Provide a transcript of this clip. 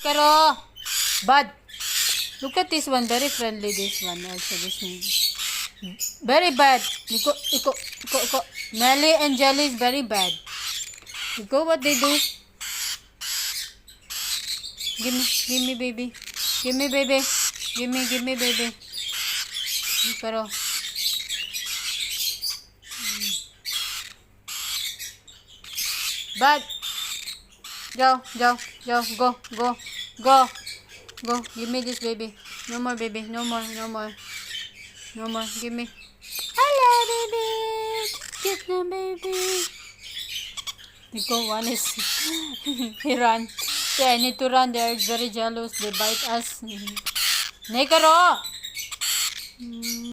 Karo. Bad. Look at this one. Very friendly, this one. Also, this one. Very bad. Iko. Melly and Jelly is very bad. Iko, what they do? Give me, baby. Give me, baby. Give me, baby. Karo. Bad. Go. Go. Give me this, baby. No more, baby. No more. Give me. Hello, baby. Get the baby. Nico, one is he run. Yeah, I need to run. They're very jealous. They bite us. Nekaro.